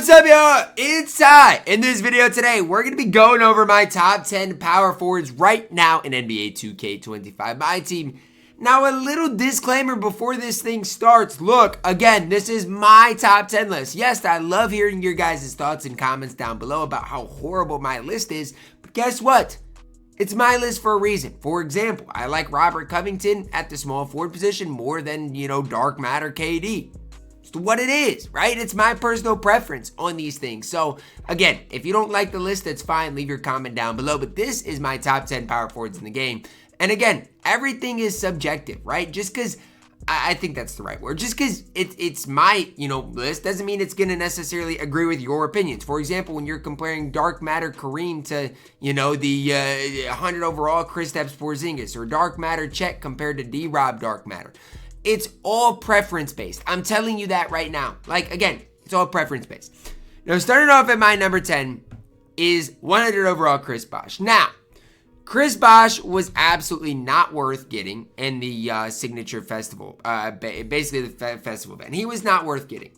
What's up, y'all? It's Ty. In this video today, we're going to be going over my top 10 power forwards right now in NBA 2K25 MyTEAM. Now, a little disclaimer before this thing starts. Look, again, this is my top 10 list. Yes, I love hearing your guys' thoughts and comments down below about how horrible my list is. But guess what? It's my list for a reason. For example, I like Robert Covington at the small forward position more than, dark matter KD. It's what it is, right? It's my personal preference on these things. So, again, if you don't like the list, that's fine. Leave your comment down below. But this is my top 10 power forwards in the game. And again, everything is subjective, right? Just because, I think that's the right word. Just because it's my, list doesn't mean it's going to necessarily agree with your opinions. For example, when you're comparing dark matter Kareem to, the 100 overall Kristaps Porzingis, or dark matter Shaq compared to D-Rob dark matter. It's all preference based. I'm telling you that right now. Like, again, it's all preference based. Now, starting off at my number 10 is 100 overall Chris Bosh. Now, Chris Bosh was absolutely not worth getting in the signature festival, basically the festival event. He was not worth getting.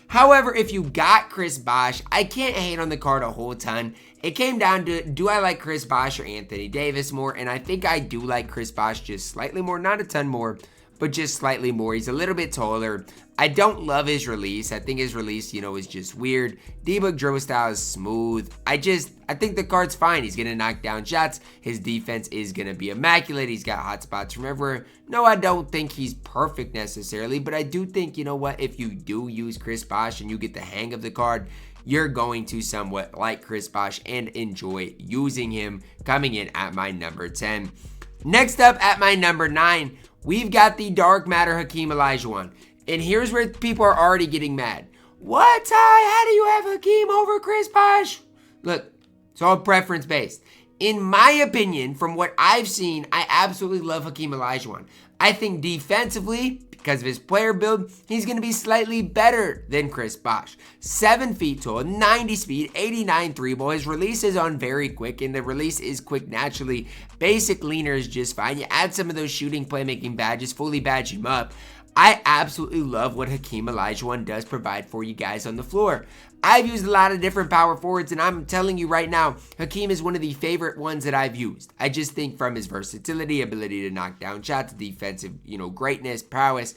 However, if you got Chris Bosh, I can't hate on the card a whole ton. It came down to, do I like Chris Bosh or Anthony Davis more? And I think I do like Chris Bosh just slightly more, not a ton more, but just slightly more. He's a little bit taller. I don't love his release. I think his release, is just weird. D-Book dribble style is smooth. I think the card's fine. He's going to knock down shots. His defense is going to be immaculate. He's got hot spots from everywhere. No, I don't think he's perfect necessarily, but I do think, if you do use Chris Bosh and you get the hang of the card, you're going to somewhat like Chris Bosh and enjoy using him, coming in at my number 10. Next up at my number 9, we've got the dark matter Hakee Elijahan. And here's where people are already getting mad. What, Ty? How do you have Hakeem over Chris Bosh? Look, it's all preference based. In my opinion, from what I've seen, I absolutely love Hakee Elijahan. I think defensively, because of his player build, he's going to be slightly better than Chris Bosh. 7 feet tall, 90 speed, 89 3-ball. His release is on very quick, and the release is quick naturally. Basic leaner is just fine. You add some of those shooting playmaking badges, fully badge him up. I absolutely love what Hakee Elijahan does provide for you guys on the floor. I've used a lot of different power forwards, and I'm telling you right now, Hakeem is one of the favorite ones that I've used. I just think from his versatility, ability to knock down shots, defensive, greatness, prowess,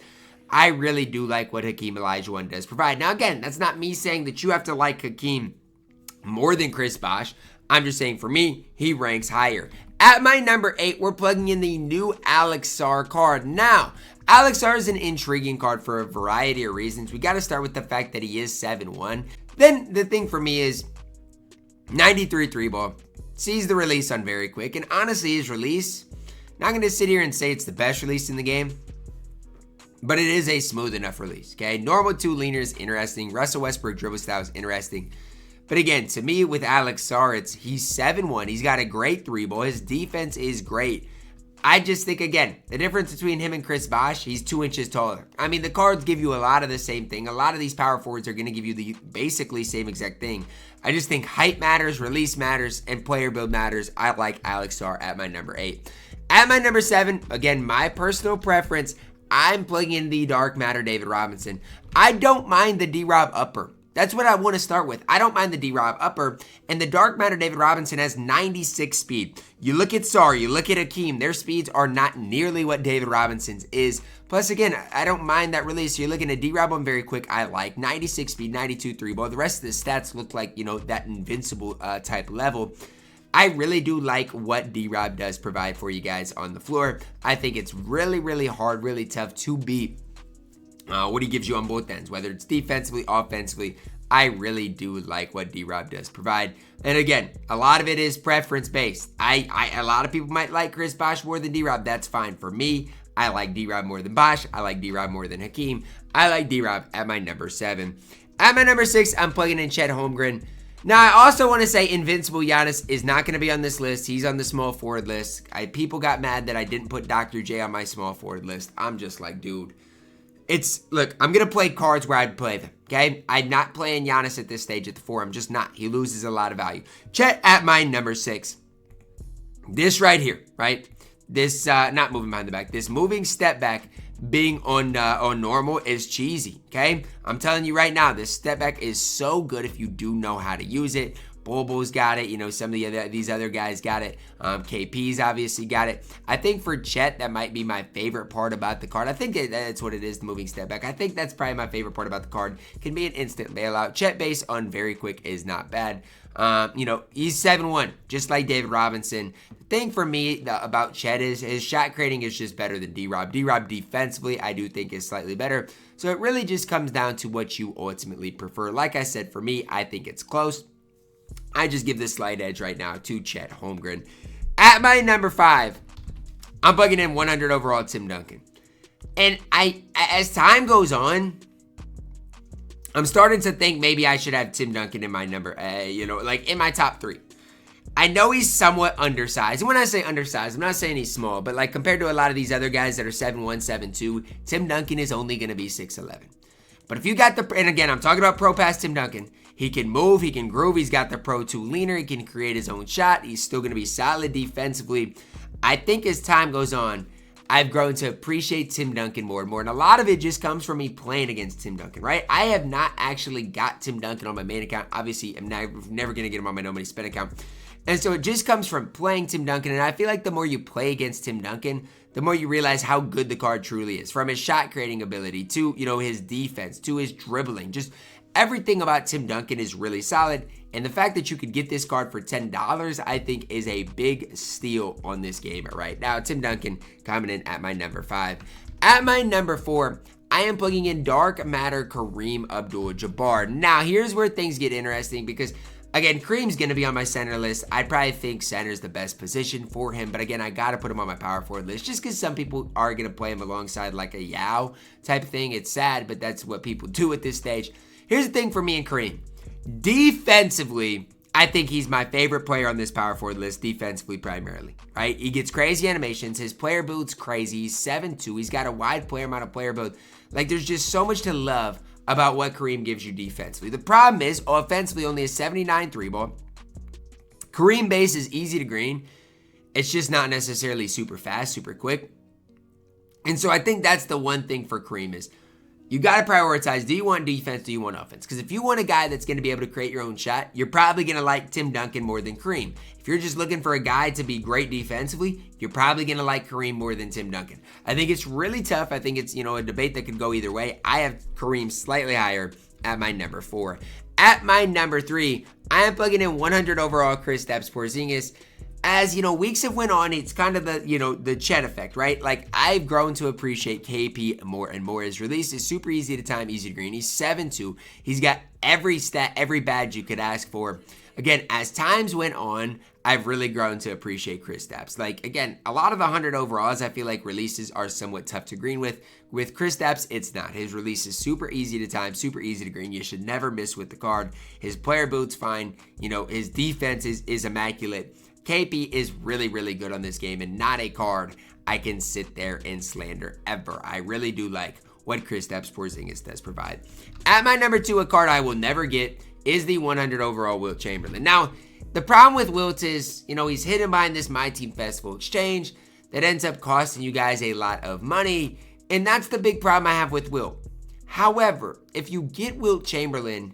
I really do like what Hakee Elijahan does provide. Now, again, that's not me saying that you have to like Hakeem more than Chris Bosh. I'm just saying for me, he ranks higher. At my number 8, we're plugging in the new Alex Sarr card. Now, Alex Sarr is an intriguing card for a variety of reasons. We got to start with the fact that he is 7'1". Then the thing for me is 93 3-ball, sees the release on very quick, and honestly, his release, not going to sit here and say it's the best release in the game, but it is a smooth enough release, okay? Normal 2 leaner is interesting. Russell Westbrook dribble style is interesting. But again, to me, with Alex Sarr, he's 7'1". He's got a great 3-ball. His defense is great. I just think, again, the difference between him and Chris Bosh, he's 2 inches taller. I mean, the cards give you a lot of the same thing. A lot of these power forwards are going to give you the basically same exact thing. I just think height matters, release matters, and player build matters. I like Alex Sarr at my number 8. At my number 7, again, my personal preference, I'm plugging in the dark matter David Robinson. I don't mind the D-Rob upper. That's what I want to start with. I don't mind the D-Rob upper, and the dark matter David Robinson has 96 speed. You look at Sarr, you look at Hakeem, their speeds are not nearly what David Robinson's is. Plus, again, I don't mind that release. You're looking at D-Rob on very quick, I like. 96 speed, 92 3-ball. The rest of the stats look like, that invincible type level. I really do like what D-Rob does provide for you guys on the floor. I think it's really, really hard, really tough to beat what he gives you on both ends, whether it's defensively, offensively. I really do like what D-Rob does provide. And again, a lot of it is preference based. A lot of people might like Chris Bosh more than D-Rob. That's fine. For me, I like D-Rob more than Bosh. I like D-Rob more than Hakeem. I like D-Rob at my number 7. At my number 6, I'm plugging in Chet Holmgren. Now, I also want to say Invincible Giannis is not going to be on this list. He's on the small forward list. People got mad that I didn't put Dr. J on my small forward list. I'm just like, dude. Look, I'm going to play cards where I'd play them, okay? I'm not playing Giannis at this stage at the 4. I'm just not. He loses a lot of value. Chet at my number 6. This right here, right? This, not moving behind the back. This moving step back being on normal is cheesy, okay? I'm telling you right now, this step back is so good if you do know how to use it. Bobo's got it, you know, some of these other guys got it. KP's obviously got it. I think for Chet, that might be my favorite part about the card. I think that's what it is, the moving step back. I think that's probably my favorite part about the card. Can be an instant bailout. Chet base on very quick is not bad. You know, he's 7-1, just like David Robinson. The thing for me about Chet is his shot creating is just better than D-Rob. D-Rob defensively, I do think is slightly better. So it really just comes down to what you ultimately prefer. Like I said, for me, I think it's close. I just give this slight edge right now to Chet Holmgren. At my number 5, I'm plugging in 100 overall Tim Duncan. And as time goes on, I'm starting to think maybe I should have Tim Duncan in my number, you know, like in my top 3. I know he's somewhat undersized. And when I say undersized, I'm not saying he's small, but like compared to a lot of these other guys that are 7'1", 7'2", Tim Duncan is only going to be 6'11". But if you got the, and again, I'm talking about Pro Pass Tim Duncan. He can move, he can groove, he's got the Pro 2 leaner, he can create his own shot, he's still going to be solid defensively. I think as time goes on, I've grown to appreciate Tim Duncan more and more, and a lot of it just comes from me playing against Tim Duncan, right? I have not actually got Tim Duncan on my main account. Obviously, I'm never going to get him on my no money spend account. And so it just comes from playing Tim Duncan, and I feel like the more you play against Tim Duncan, the more you realize how good the card truly is. From his shot creating ability to, you know, his defense, to his dribbling, just everything about Tim Duncan is really solid. And the fact that you could get this card for $10, I think is a big steal on this game right now. Tim Duncan coming in at my number 5. At my number 4, I am plugging in Dark Matter Kareem Abdul-Jabbar. Now, here's where things get interesting because, again, Kareem's going to be on my center list. I probably think center is the best position for him. But again, I got to put him on my power forward list just because some people are going to play him alongside like a Yao type of thing. It's sad, but that's what people do at this stage. Here's the thing for me and Kareem. Defensively, I think he's my favorite player on this power forward list, defensively primarily, right? He gets crazy animations. His player build's crazy. He's 7'2". He's got a wide player amount of player build. Like, there's just so much to love about what Kareem gives you defensively. The problem is, offensively, only a 79 3-ball. Kareem base is easy to green. It's just not necessarily super fast, super quick. And so I think that's the one thing for Kareem is, you got to prioritize, do you want defense, do you want offense? Because if you want a guy that's going to be able to create your own shot, you're probably going to like Tim Duncan more than Kareem. If you're just looking for a guy to be great defensively, you're probably going to like Kareem more than Tim Duncan. I think it's really tough. I think it's, you know, a debate that could go either way. I have Kareem slightly higher at my number 4. At my number 3, I am plugging in 100 overall Kristaps Porzingis. As, you know, weeks have went on, it's kind of the, you know, the Chet effect, right? Like, I've grown to appreciate KP more and more. His release is super easy to time, easy to green. He's 7'2". He's got every stat, every badge you could ask for. Again, as times went on, I've really grown to appreciate Kristaps. Like, again, a lot of the 100 overalls, I feel like releases are somewhat tough to green with. With Kristaps, it's not. His release is super easy to time, super easy to green. You should never miss with the card. His player build's fine. You know, his defense is immaculate. KP is really, really good on this game and not a card I can sit there and slander ever. I really do like what Kristaps Porzingis does provide. At my number 2, a card I will never get is the 100 overall Wilt Chamberlain. Now, the problem with Wilt is, you know, he's hidden behind this MyTEAM Festival exchange that ends up costing you guys a lot of money, and that's the big problem I have with Wilt. However, if you get Wilt Chamberlain,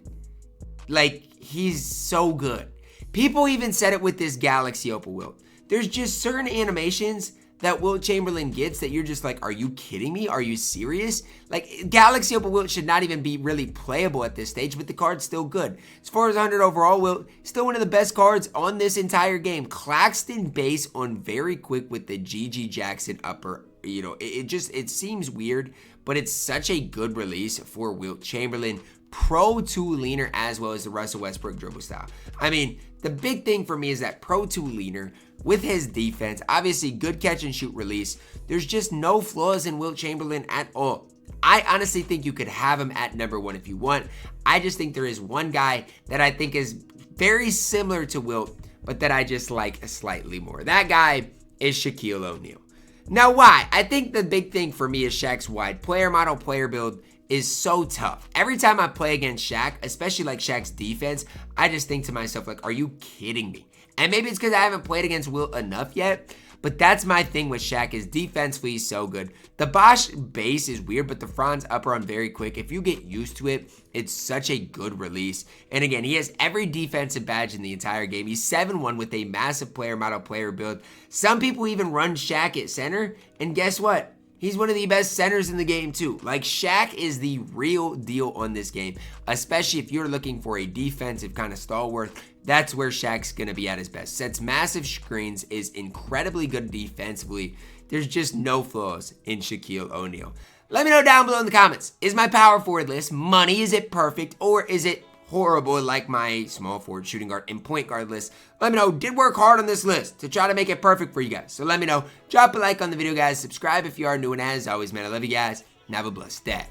like, he's so good. People even said it with this Galaxy Opal Wilt. There's just certain animations that Wilt Chamberlain gets that you're just like, are you kidding me? Are you serious? Like, Galaxy Opal Wilt should not even be really playable at this stage, but the card's still good. As far as 100 overall, Wilt, still one of the best cards on this entire game. Claxton base on very quick with the GG Jackson upper. You know, it seems weird, but it's such a good release for Wilt Chamberlain. Pro 2 leaner as well as the Russell Westbrook dribble style. I mean, the big thing for me is that Pro 2 leaner with his defense, obviously good catch and shoot release. There's just no flaws in Wilt Chamberlain at all. I honestly think you could have him at number 1 if you want. I just think there is one guy that I think is very similar to Wilt, but that I just like slightly more. That guy is Shaquille O'Neal. Now, why? I think the big thing for me is Shaq's wide player model, player build is so tough. Every time I play against Shaq, especially like Shaq's defense, I just think to myself, like, are you kidding me? And maybe it's because I haven't played against Wilt enough yet, But that's my thing with Shaq, is defensively he's so good. The Bosch base is weird, but the Franz upper on very quick. If you get used to it, it's such a good release. And again, he has every defensive badge in the entire game. He's 7-1 with a massive player model player build. Some people even run Shaq at center, and guess what? He's one of the best centers in the game too. Like, Shaq is the real deal on this game, especially if you're looking for a defensive kind of stalwart. That's where Shaq's going to be at his best. Sets massive screens, is incredibly good defensively. There's just no flaws in Shaquille O'Neal. Let me know down below in the comments. Is my power forward list money? Is it perfect? Or is it horrible like my small forward, shooting guard, and point guard list? Let me know. Did work hard on this list to try to make it perfect for you guys. So let me know. Drop a like on the video, guys. Subscribe if you are new, and as always, man, I love you guys, and have a blessed day.